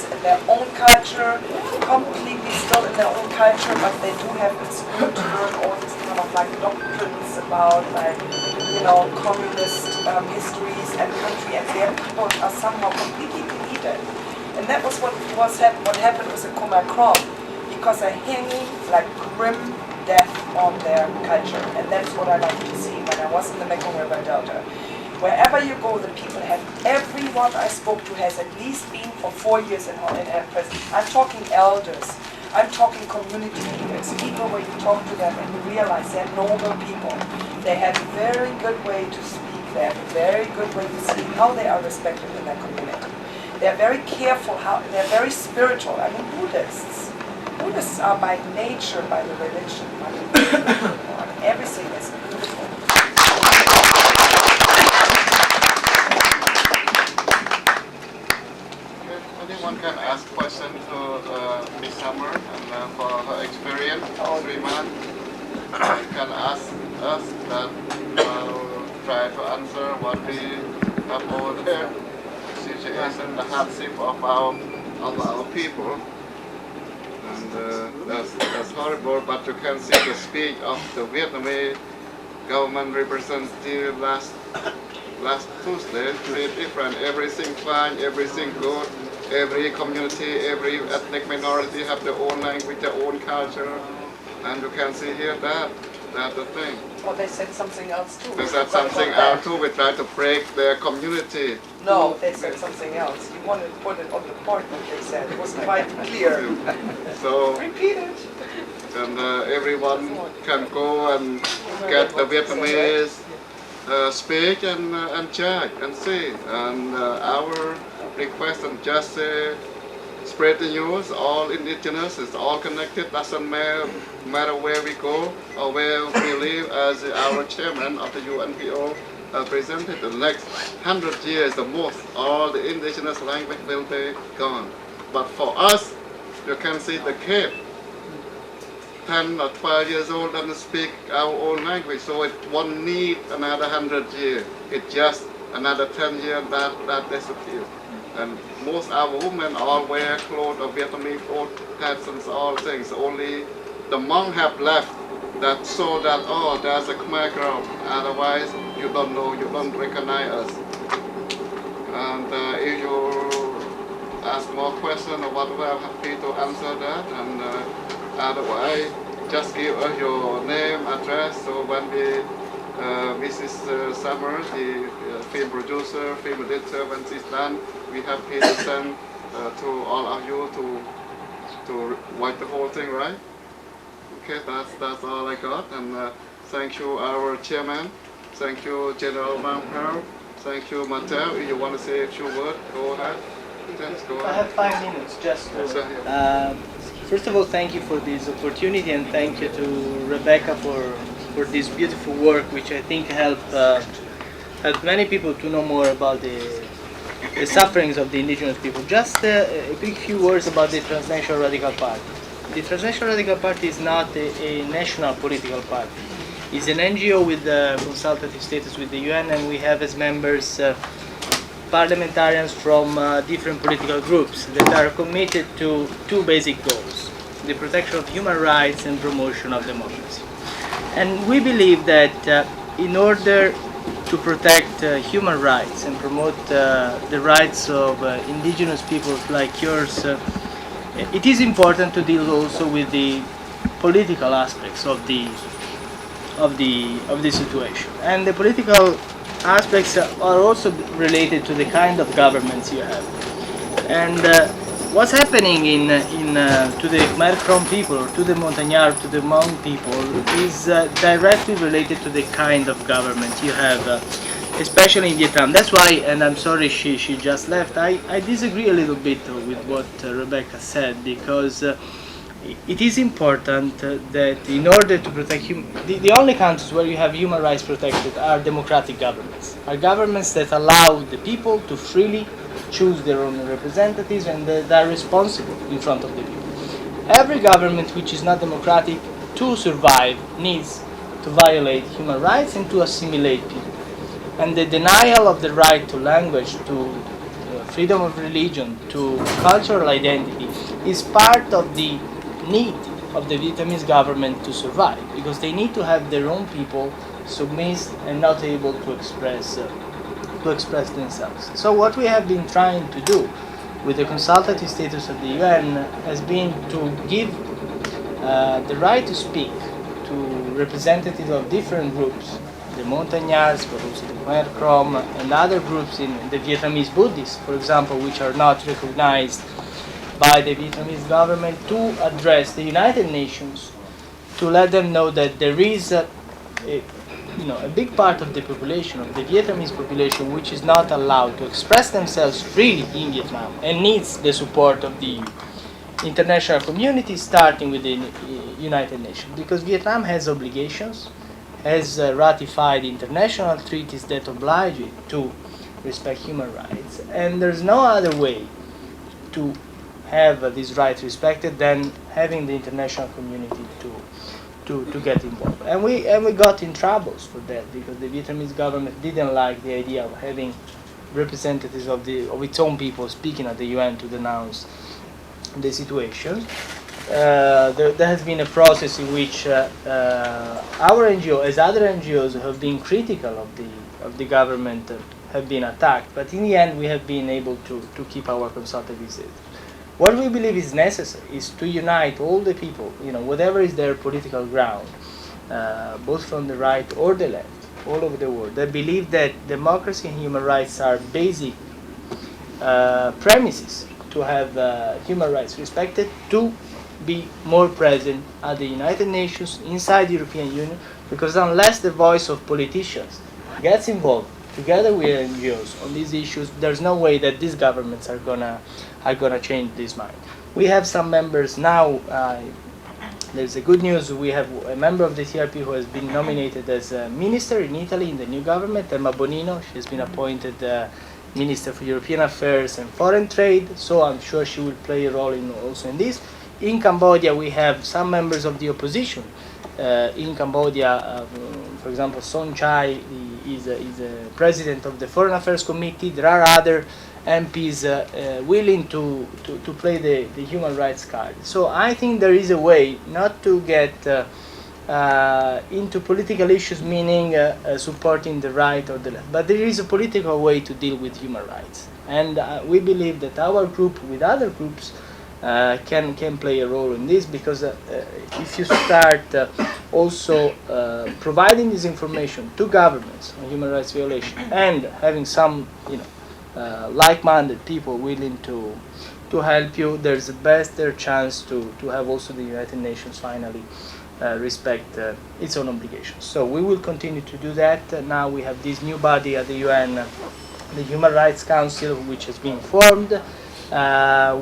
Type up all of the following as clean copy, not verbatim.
is in their own culture, completely still in their own culture, but they do have in school to learn all these kind of like doctrines about like, you know, communist histories and country, and their people are somehow completely deleted. And that was what happened with the Khmer Krom, because they're hanging like grim death on their culture, and that's what I like to see when I was in the Mekong River Delta. Wherever you go, the people have, everyone I spoke to has at least been for 4 years in prison. I'm talking elders, I'm talking community leaders, people where you talk to them and you realize they're noble people. They have a very good way to speak, they have a very good way to see how they are respected in their community. They're very careful, they're very spiritual. I mean, Buddhists are by nature, by the religion, everything is beautiful. Anyone can ask question to Ms. Summer and for her experience, 3 months. You can ask us that try to answer what we have over there, situation, the hardship of our people. And that's horrible, but you can see the speech of the Vietnamese government representative last Tuesday, very different, everything fine, everything good, every community, every ethnic minority have their own language, their own culture, and you can see here that's the thing. Oh, they said something else too. They said something else too, we try to break their community. No, they said something else. You wanted to put it on the point what they said. It was quite clear. So, repeat it. And everyone can go and get the Vietnamese speak and check and see. And our request and just spread the news. All indigenous is all connected. Doesn't matter where we go or where we live. As our chairman of the UNPO presented, the next 100 years, the most, all the indigenous language will be gone. But for us, you can see the kid, 10 or 12 years old, doesn't speak our own language, so it won't need another 100 years. It's just another 10 years that disappears. And most our women all wear clothes of Vietnamese clothes, hats and all things. Only the monk have left that so that, oh, there's a khmer girl. Otherwise, you don't know, you don't recognize us. And if you ask more questions or whatever, I'm happy to answer that. And otherwise, just give us your name, address, so when we, Mrs. Summers, the film producer, film editor, when she's done, we happy to send to all of you to watch the whole thing, right? Okay, that's all I got, and thank you our chairman, thank you General Van Pearl, thank you Mattel. If you want to say a few words, go ahead. Thanks, go ahead. I have 5 minutes just to... First of all, thank you for this opportunity, and thank you to Rebecca for this beautiful work, which I think helped many people to know more about the sufferings of the indigenous people. Just a quick few words about the Transnational Radical Party. The Transnational Radical Party is not a national political party. It's an NGO with consultative status with the UN, and we have as members parliamentarians from different political groups that are committed to 2 basic goals: the protection of human rights and promotion of democracy. And we believe that in order to protect human rights and promote the rights of indigenous peoples like yours, it is important to deal also with the political aspects of the situation. And the political aspects are also related to the kind of governments you have. And what's happening to the Khmer Krom people, or to the Montagnard, to the Hmong people, is directly related to the kind of government you have, especially in Vietnam. That's why, and I'm sorry she just left, I disagree a little bit with what Rebecca said, because it is important that in order to protect the only countries where you have human rights protected are democratic governments, are governments that allow the people to freely choose their own representatives and that are responsible in front of the people. Every government which is not democratic, to survive, needs to violate human rights and to assimilate people. And the denial of the right to language, to freedom of religion, to cultural identity, is part of the need of the Vietnamese government to survive, because they need to have their own people submissive and not able to express themselves. So what we have been trying to do with the consultative status of the UN has been to give the right to speak to representatives of different groups, the Montagnards, but also the Khmer, Krom, and other groups in the Vietnamese Buddhists, for example, which are not recognized by the Vietnamese government, to address the United Nations, to let them know that there is a big part of the population, of the Vietnamese population, which is not allowed to express themselves freely in Vietnam and needs the support of the international community, starting with the United Nations, because Vietnam has obligations, has ratified international treaties that oblige it to respect human rights, and there's no other way to have these rights respected than having the international community to get involved. And we got in troubles for that, because the Vietnamese government didn't like the idea of having representatives of its own people speaking at the UN to denounce the situation. There has been a process in which our NGO, as other NGOs, have been critical of the government, have been attacked. But in the end, we have been able to keep our consultative status. What we believe is necessary is to unite all the people, whatever is their political ground, both from the right or the left, all over the world, that believe that democracy and human rights are basic premises to have human rights respected, to be more present at the United Nations, inside the European Union, because unless the voice of politicians gets involved together with NGOs on these issues, there's no way that these governments are gonna change this mind. We have some members now. There's a good news. We have a member of the TRP who has been nominated as a minister in Italy in the new government, Emma Bonino. She has been appointed Minister for European Affairs and Foreign Trade, so I'm sure she will play a role also in this. In Cambodia, we have some members of the opposition. In Cambodia, for example, Son Chai is a president of the Foreign Affairs Committee. There are other MPs willing to play the human rights card. So I think there is a way not to get into political issues, meaning supporting the right or the left, but there is a political way to deal with human rights. And we believe that our group, with other groups, can play a role in this, because if you start also providing this information to governments on human rights violation, and having some like-minded people willing to help you, there's a better chance to have also the United Nations finally respect its own obligations. So we will continue to do that. Now we have this new body at the UN, the Human Rights Council, which has been formed.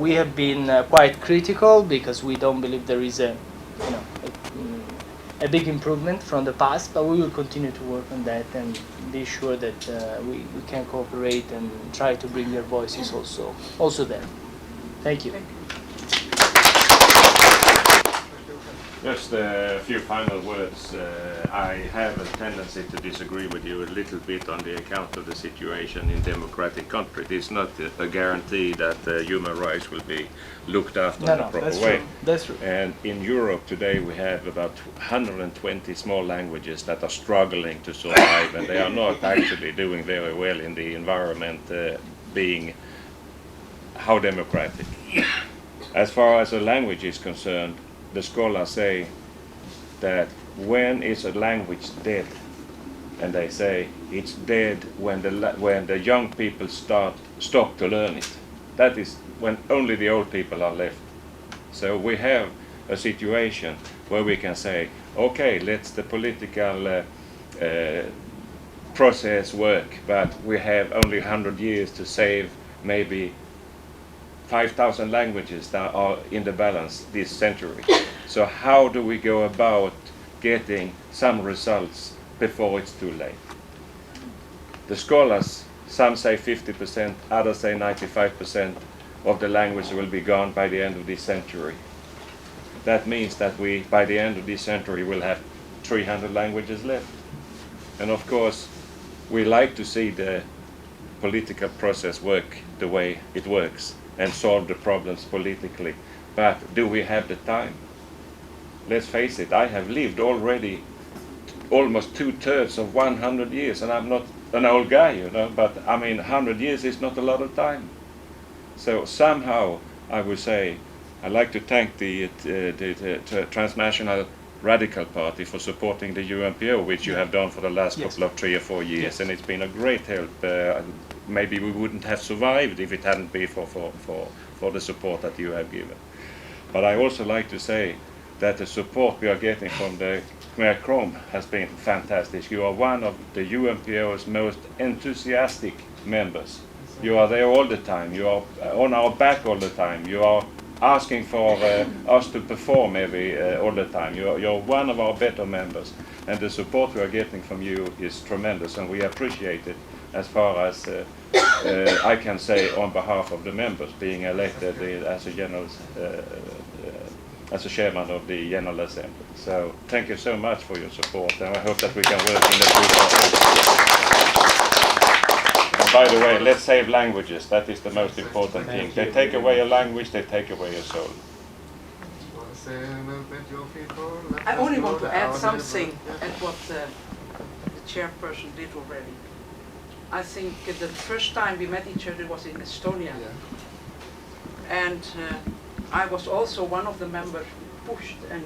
We have been quite critical, because we don't believe there is a big improvement from the past, but we will continue to work on that and be sure that we can cooperate and try to bring their voices also there. Thank you. Just a few final words. I have a tendency to disagree with you a little bit on the account of the situation in democratic countries. It's not a guarantee that human rights will be looked after in a proper way. True. That's true. And in Europe today we have about 120 small languages that are struggling to survive, and they are not actually doing very well in the environment being how democratic. As far as a language is concerned, the scholars say that when is a language dead, and they say it's dead when the young people stop to learn it. That is when only the old people are left. So we have a situation where we can say, okay, let's the political process work, but we have only 100 years to save maybe 5,000 languages that are in the balance this century. So how do we go about getting some results before it's too late? The scholars, some say 50%, others say 95% of the language will be gone by the end of this century. That means that we, by the end of this century, will have 300 languages left. And of course, we like to see the political process work the way it works and solve the problems politically. But do we have the time? Let's face it, I have lived already almost 2/3 of 100 years, and I'm not an old guy, you know, but I mean 100 years is not a lot of time. So somehow I would say I'd like to thank the Transnational Radical Party for supporting the UNPO, which you have done for the last couple of 3 or 4 years, Yes. and it's been a great help. Maybe we wouldn't have survived if it hadn't been for the support that you have given. But I also like to say that the support we are getting from the Khmer Krom has been fantastic. You are one of the UNPO's most enthusiastic members. You are there all the time. You are on our back all the time. You are asking for us to perform all the time. You're one of our better members, and the support we are getting from you is tremendous, and we appreciate it. As far as I can say on behalf of the members being elected as a as a chairman of the General Assembly. So thank you so much for your support, and I hope that we can work in the future. And by the way, let's save languages. That is the most important thing. They take away a language, they take away a soul. I only want to add something at what the chairperson did already. I think the first time we met each other was in Estonia. And I was also one of the members who pushed and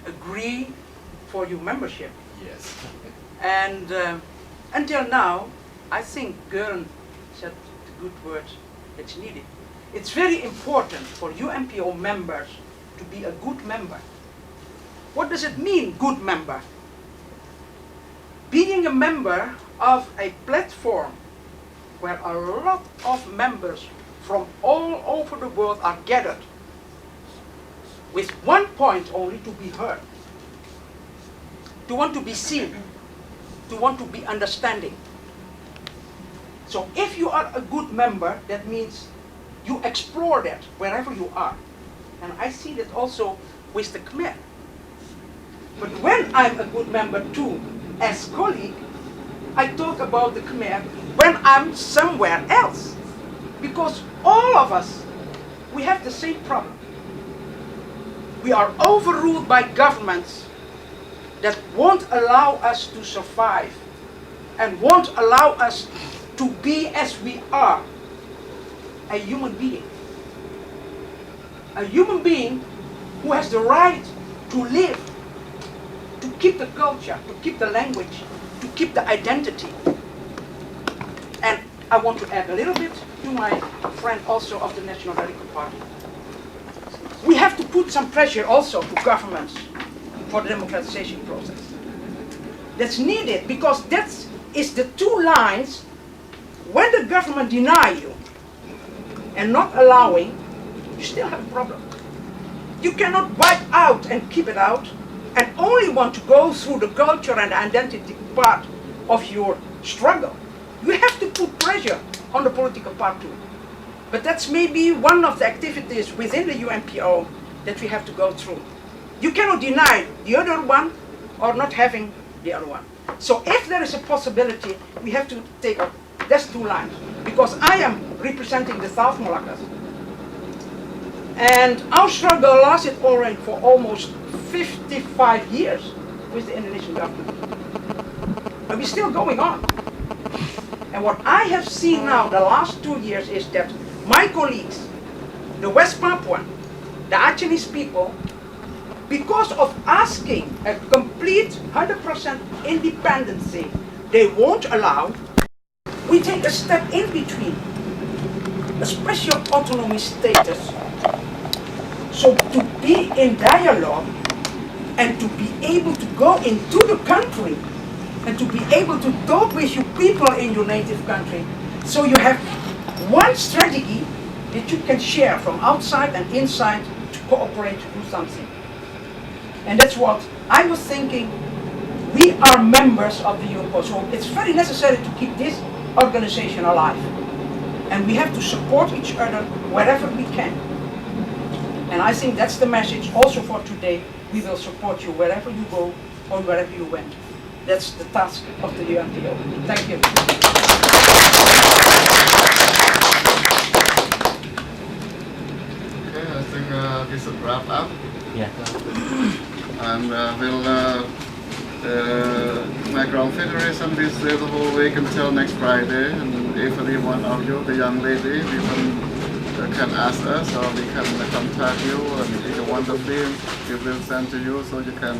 agreed for your membership. Yes. And until now, I think Göran said the good word that's needed. It's very important for UNPO members to be a good member. What does it mean, good member? Being a member of a platform where a lot of members from all over the world are gathered with one point only: to be heard, to want to be seen, to want to be understanding. So if you are a good member, that means you explore that wherever you are. And I see that also with the Khmer. But when I'm a good member too, as colleague, I talk about the Khmer when I'm somewhere else. Because all of us, we have the same problem. We are overruled by governments that won't allow us to survive and won't allow us to be as we are, a human being. A human being who has the right to live, to keep the culture, to keep the language, to keep the identity. And I want to add a little bit to my friend also of the National Radical Party. We have to put some pressure also to governments for the democratization process. That's needed, because that is the two lines. When the government deny you and not allowing, you still have a problem. You cannot wipe out and keep it out and only want to go through the culture and identity part of your struggle. You have to put pressure on the political part too. But that's maybe one of the activities within the UNPO that we have to go through. You cannot deny the other one or not having the other one. So if there is a possibility, we have to take up, that's two lines. Because I am representing the South Moluccas. And our struggle lasted already for almost 55 years with the Indonesian government. But we're still going on. And what I have seen now the last 2 years is that my colleagues, the West Papuan, the Achenese people, because of asking a complete 100% independency, they won't allow, we take a step in between, a special autonomy status. So to be in dialogue and to be able to go into the country and to be able to talk with you people in your native country. So you have one strategy that you can share from outside and inside to cooperate to do something. And that's what I was thinking. We are members of the UNPO, so it's very necessary to keep this organization alive. And we have to support each other wherever we can. And I think that's the message also for today. We will support you wherever you go or wherever you went. That's the task of the UNPO. Thank you. Okay, I think we should wrap up. Yeah. And my Crown Federation will stay the whole week until next Friday. And if anyone of you, the young lady, can ask us or we can contact you. And if you want the film, we will send to you so you can,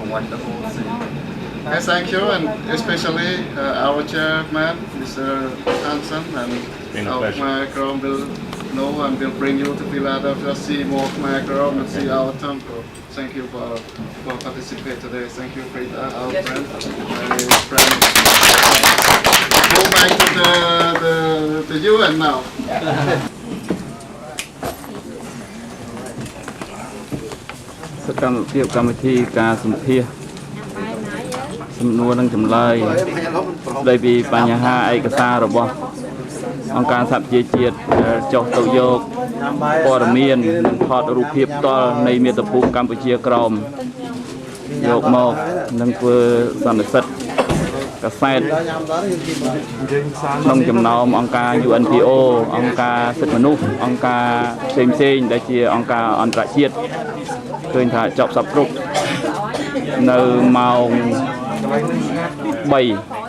watch the whole scene. Okay, thank you, and especially our chairman, Mr. Hansen, and our Khmer Krom will know and will bring you to Philadelphia, see more Khmer Krom and see our temple. Thank you for participating today. Thank you, Frida, our friend, my friend. Go back to the UN now. សកម្មភាពកម្មវិធីការសម្ភាសសំណួរនិងចម្លើយស្ដីពីបញ្ហាឯកសាររបស់អង្គការសហប្រជាជាតិចុះទៅយកព័ត៌មាននិងថតរូបភាពផ្ទាល់នៃមាតុភូមិកម្ពុជាក្រោមយកមកនិងធ្វើសន្និសីទកាសែតក្នុងចំណោមអង្គការ UNPO អង្គការសិទ្ធិមនុស្សអង្គការផ្សេងៗដែលជាអង្គការអន្តរជាតិឃើញថាចប់សពគ្រប់នៅម៉ោង 3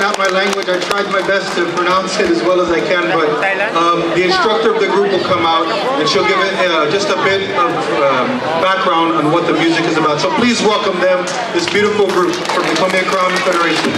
Not my language. I tried my best to pronounce it as well as I can, but the instructor of the group will come out and she'll give it just a bit of background on what the music is about. So please welcome them, this beautiful group from the Khmer Krom Federation.